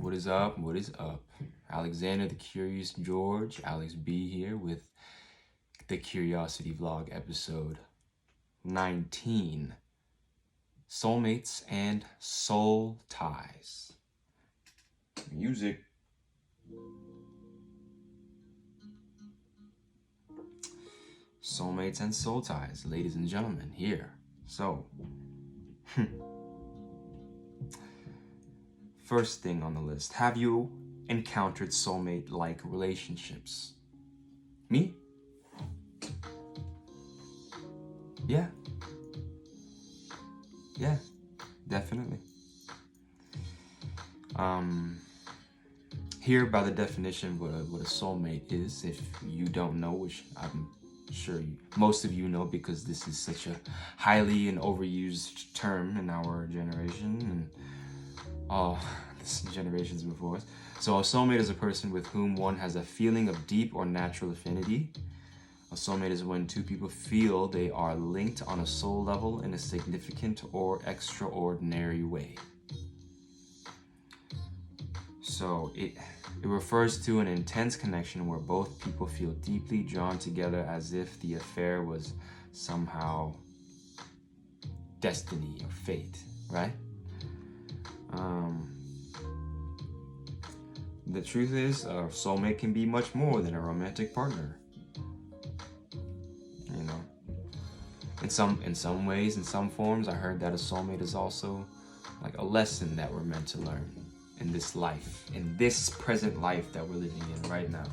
What is up? What is up? Alexander the Curious George, Alex B here with the Curiosity Vlog episode 19. Soulmates and Soul Ties. Music. Soulmates and soul ties, ladies and gentlemen, here. So, first thing on the list, have you encountered soulmate-like relationships? Me? Yeah, definitely. Here by the definition what a soulmate is, if you don't know, which I'm sure most of you know because this is such a highly and overused term in our generation and all the generations before us. So a soulmate is a person with whom one has a feeling of deep or natural affinity. A soulmate is when two people feel they are linked on a soul level in a significant or extraordinary way. So it refers to an intense connection where both people feel deeply drawn together as if the affair was somehow destiny or fate, right? The truth is, a soulmate can be much more than a romantic partner. You know, in some ways, in some forms, I heard that a soulmate is also like a lesson that we're meant to learn in this life, in this present life that we're living in right now.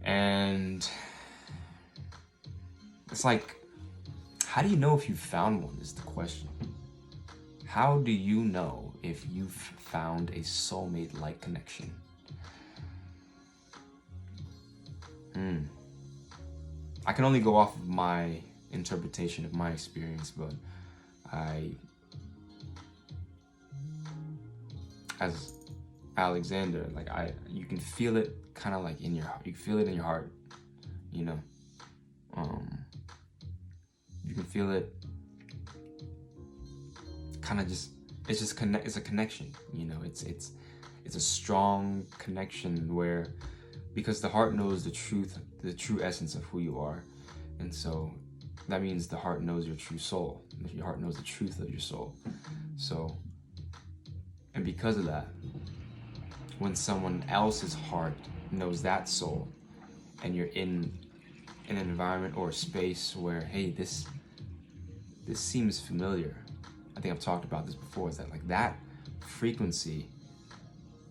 And it's like, how do you know if you found one is the question. How do you know if you've found a soulmate-like connection? I can only go off of my interpretation of my experience, but as Alexander, like you can feel it kind of like in your heart. You can feel it in your heart, you know. You can feel it kind of just, it's a connection, you know. It's a strong connection where, because the heart knows the truth, the true essence of who you are. And so that means the heart knows your true soul. Your heart knows the truth of your soul. So, and because of that, when someone else's heart knows that soul, and you're in an environment or a space where, hey, this seems familiar. I think I've talked about this before, is that like that frequency,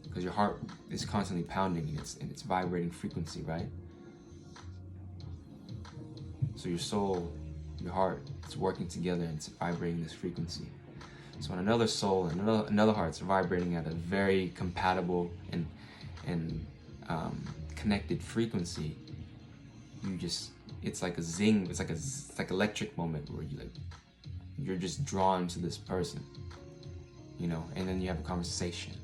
because your heart is constantly pounding and it's vibrating frequency, right? So your soul, your heart, it's working together and it's vibrating this frequency. So when another soul and another heart's vibrating at a very compatible and connected frequency, it's like a zing, it's like electric moment where you're just drawn to this person, you know, and then you have a conversation.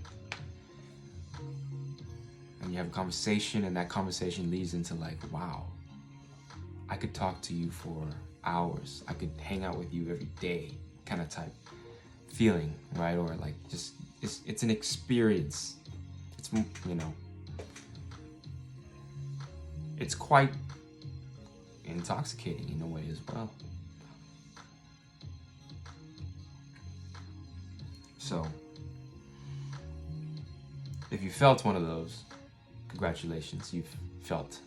And you have a conversation, and that conversation leads into like, wow, I could talk to you for hours. I could hang out with you every day, kind of type feeling, right? Or like just, it's an experience. It's, you know, it's quite intoxicating in a way as well. So, if you felt one of those, congratulations, you've felt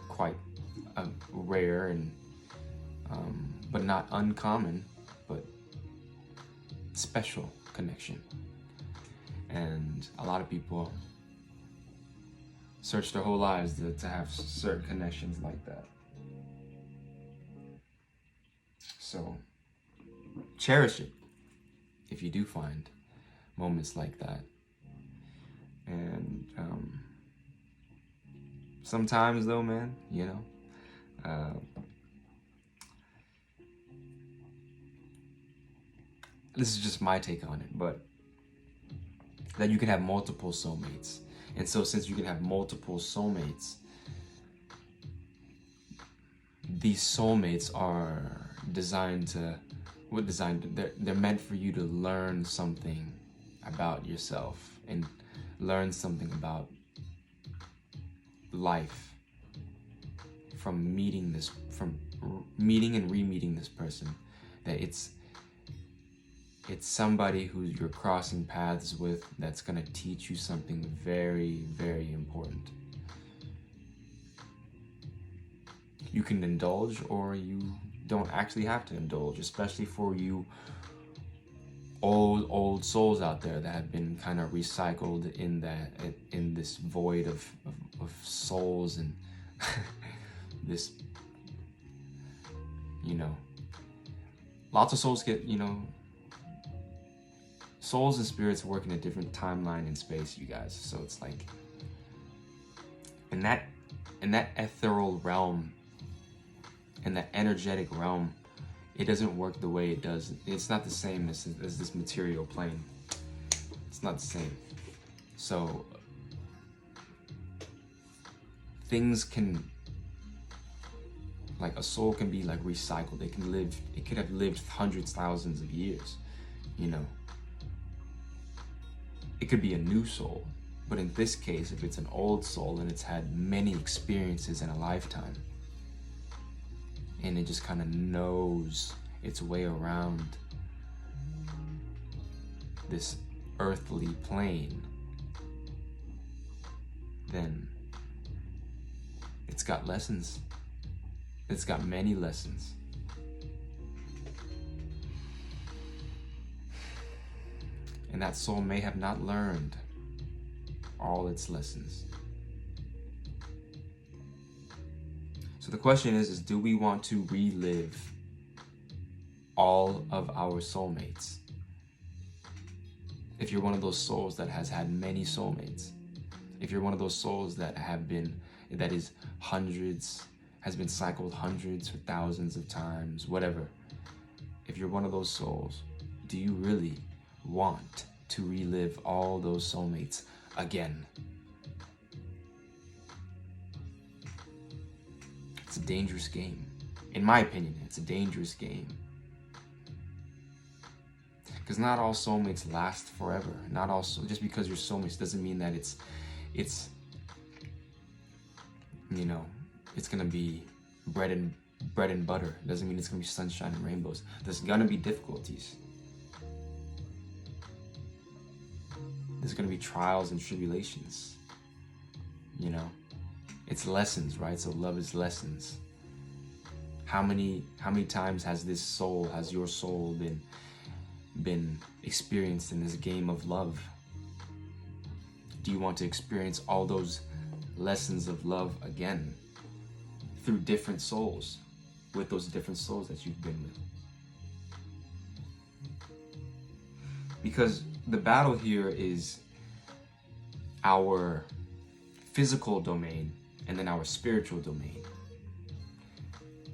quite a rare and but not uncommon, but special connection. And a lot of people search their whole lives to have certain connections like that. So cherish it if you do find moments like that. And sometimes though, man, you know, this is just my take on it, but that you can have multiple soulmates. And so since you can have multiple soulmates, these soulmates are designed to, they're meant for you to learn something about yourself and learn something about life from meeting and re-meeting this person. That it's somebody who you're crossing paths with that's gonna teach you something very, very important. You can indulge, or you don't actually have to indulge, especially for you old souls out there that have been kind of recycled in this void of souls and this, lots of souls get, souls and spirits work in a different timeline and space, you guys. So it's like in that ethereal realm, in that energetic realm, it doesn't work the way it does. It's not the same as this material plane. It's not the same. So things can, like a soul can be like recycled. It could have lived hundreds, thousands of years, It could be a new soul. But in this case, if it's an old soul and it's had many experiences in a lifetime, and it just kind of knows its way around this earthly plane, then it's got lessons. It's got many lessons. And that soul may have not learned all its lessons. So the question is do we want to relive all of our soulmates? If you're one of those souls that has had many soulmates, if you're one of those souls that has been cycled hundreds or thousands of times, whatever, if you're one of those souls, do you really want to relive all those soulmates again? It's a dangerous game. In my opinion, it's a dangerous game. Because not all soulmates last forever. Not all just because you're soulmates doesn't mean that it's gonna be bread and butter. It doesn't mean it's gonna be sunshine and rainbows. There's gonna be difficulties. There's gonna be trials and tribulations. It's lessons, right? So love is lessons. How many times has your soul been experienced in this game of love? Do you want to experience all those lessons of love again through different souls, with those different souls that you've been with? Because the battle here is our physical domain and then our spiritual domain.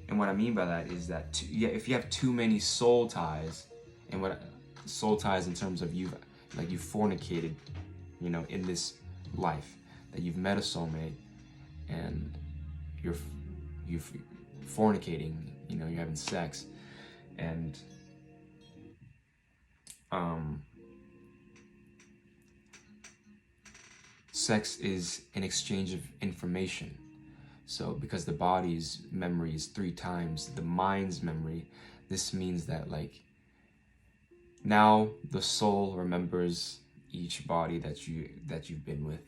And what I mean by that is that if you have too many soul ties, and what soul ties in terms of you've fornicated, in this life, that you've met a soulmate and you're fornicating, you're having sex, and sex is an exchange of information. So because the body's memory is 3 times the mind's memory, this means that now the soul remembers each body that you've been with.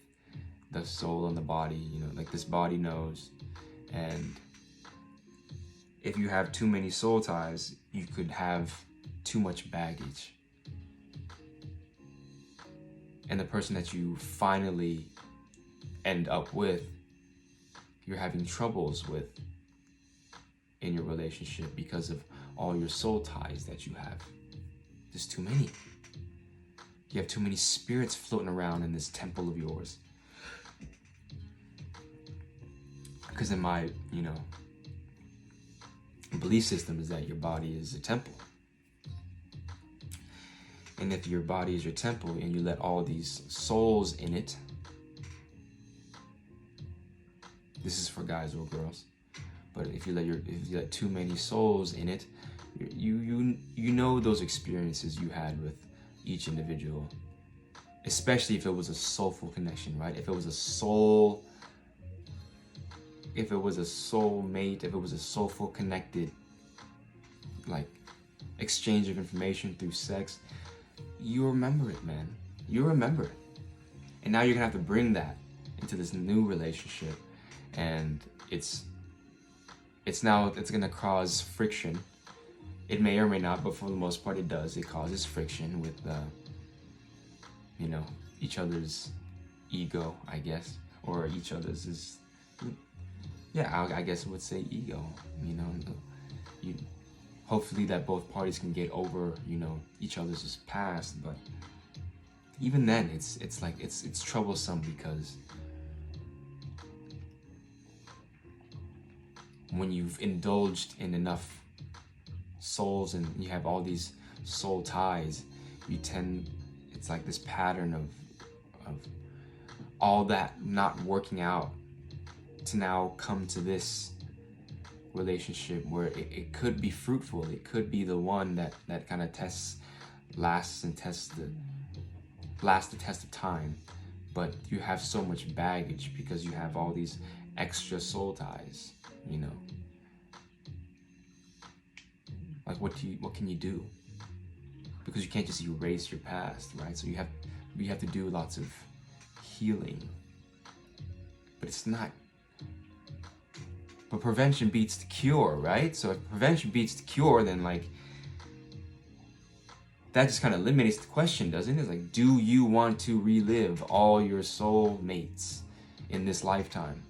The soul and the body, this body knows. And if you have too many soul ties, you could have too much baggage. And the person that you finally end up with, you're having troubles with in your relationship because of all your soul ties that you have. There's too many. You have too many spirits floating around in this temple of yours. Because in my, belief system is that your body is a temple. And if your body is your temple and you let all these souls in it, this is for guys or girls, But if you let too many souls in it, you know those experiences you had with each individual, especially if it was a soulful connection, right? If it was a soulmate, if it was a soulful connected, like, exchange of information through sex, you remember it, man. You remember it. And now you're gonna have to bring that into this new relationship, and it's gonna cause friction. It may or may not, but for the most part it does. It causes friction with each other's ego, I guess, or each other's is, yeah, I guess I would say ego. Hopefully that both parties can get over, each other's past, but even then, it's troublesome, because when you've indulged in enough souls and you have all these soul ties, it's like this pattern of all that not working out to now come to this relationship where it could be fruitful. It could be the one that kind of lasts the test of time, but you have so much baggage because you have all these extra soul ties, like what can you do? Because you can't just erase your past, right? So you have to do lots of healing, but prevention beats the cure, right? So if prevention beats the cure, then that just kind of eliminates the question, doesn't it? It's like, do you want to relive all your soul mates in this lifetime?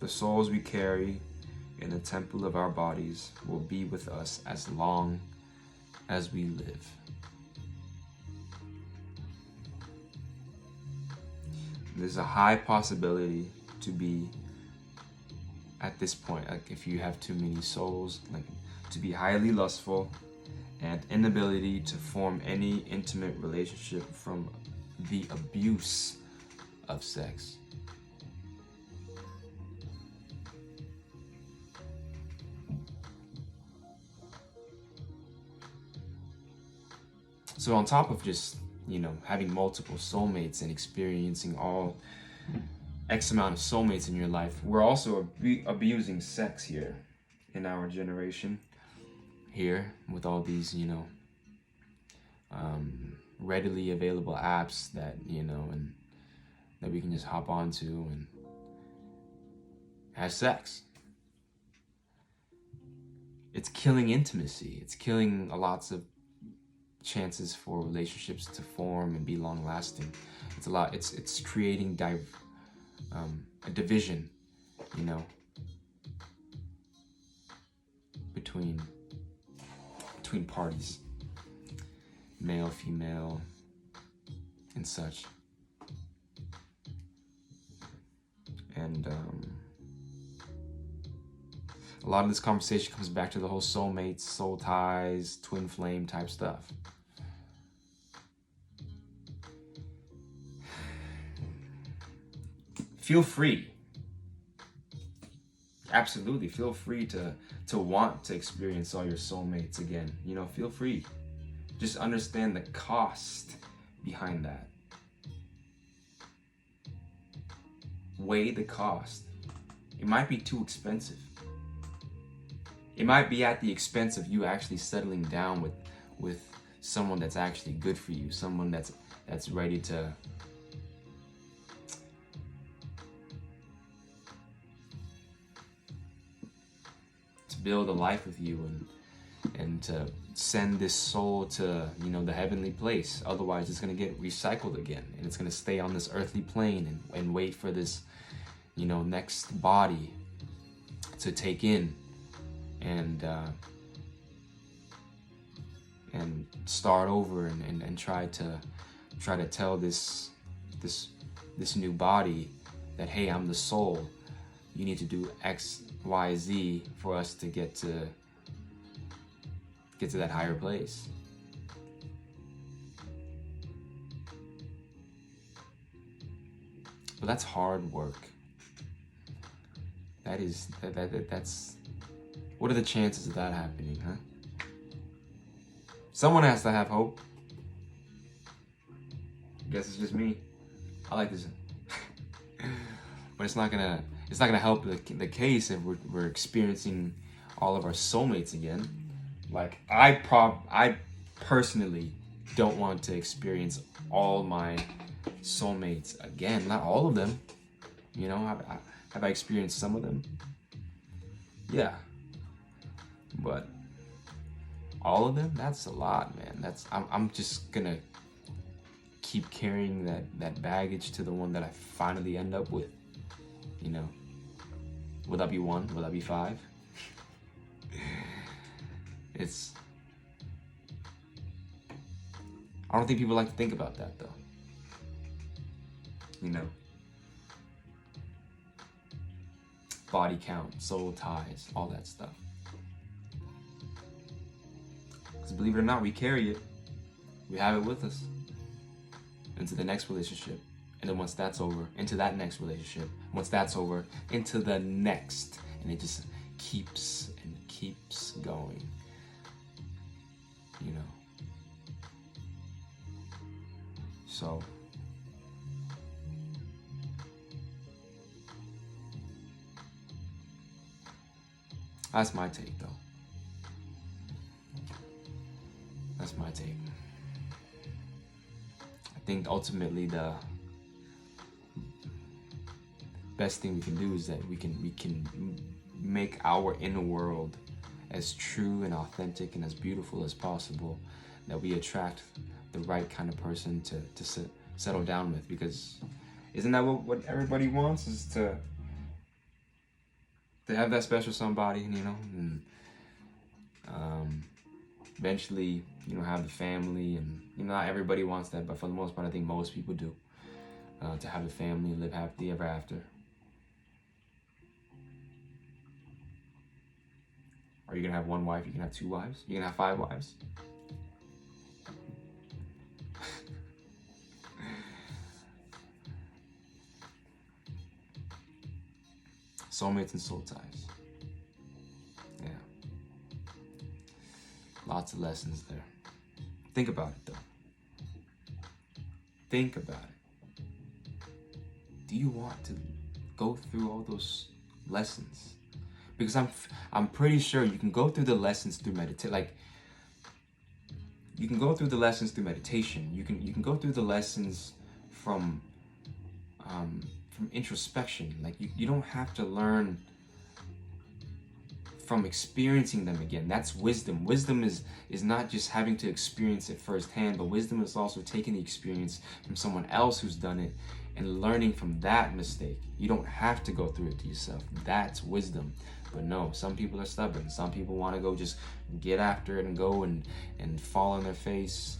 The souls we carry in the temple of our bodies will be with us as long as we live. There's a high possibility to be, at this point, like if you have too many souls, like to be highly lustful and inability to form any intimate relationship from the abuse of sex. So on top of just, having multiple soulmates and experiencing all X amount of soulmates in your life, we're also abusing sex here in our generation, here with all these, readily available apps that, and that we can just hop onto and have sex. It's killing intimacy. It's killing lots of chances for relationships to form and be long lasting. It's creating a division, between parties, male, female, and such. And a lot of this conversation comes back to the whole soulmates, soul ties, twin flame type stuff. Feel free. Absolutely, feel free to want to experience all your soulmates again. Feel free. Just understand the cost behind that. Weigh the cost. It might be too expensive. It might be at the expense of you actually settling down with someone that's actually good for you, someone that's ready to build a life with you and to send this soul to the heavenly place. Otherwise it's going to get recycled again, and it's going to stay on this earthly plane and wait for this next body to take in and start over and try to tell this this new body that, hey, I'm the soul. You need to do X, Y, Z for us to get to that higher place. But that's hard work. That's what are the chances of that happening, huh? Someone has to have hope. I guess it's just me. I like this. But it's not gonna help the case if we're experiencing all of our soulmates again. Like I personally don't want to experience all my soulmates again. Not all of them. You know, have I experienced some of them? Yeah. But all of them? That's a lot, man. I'm just gonna keep carrying that baggage to the one that I finally end up with. You know. Will that be 1? Will that be 5? I don't think people like to think about that though. You know. Body count, soul ties, all that stuff. Because believe it or not, we carry it. We have it with us into the next relationship. And then once that's over, into that next relationship. Once that's over, into the next. And it just keeps and keeps going. You know. So that's my take, though. That's my take. I think ultimately the best thing we can do is that we can make our inner world as true and authentic and as beautiful as possible, that we attract the right kind of person to settle down with. Because isn't that what everybody wants, is to have that special somebody, you know, and eventually, you know, have the family. And you know, not everybody wants that, but for the most part, I think most people do, to have a family and live happily ever after. Are you gonna have 1 wife? You can have 2 wives? You can have 5 wives? Soulmates and soul ties. Yeah. Lots of lessons there. Think about it though. Think about it. Do you want to go through all those lessons? Because I'm pretty sure you can go through the lessons through meditation. Like, you can go through the lessons through meditation. You can go through the lessons from introspection. Like, you don't have to learn from experiencing them again. That's wisdom. Wisdom is not just having to experience it firsthand, but wisdom is also taking the experience from someone else who's done it and learning from that mistake. You don't have to go through it to yourself. That's wisdom. But no, some people are stubborn. Some people want to go just get after it and go and fall on their face,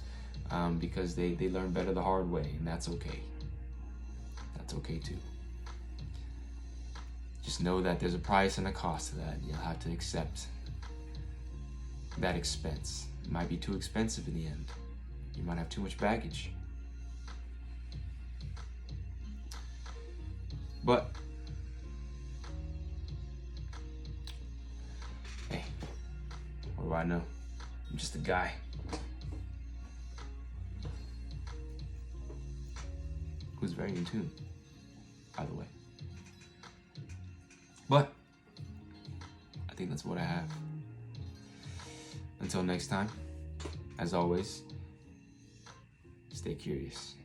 because they learn better the hard way, and that's okay. That's okay too. Just know that there's a price and a cost to that. You'll have to accept that expense. It might be too expensive in the end. You might have too much baggage. But hey, what do I know? I'm just a guy. Who's very in tune, by the way. But I think that's what I have. Until next time, as always, stay curious.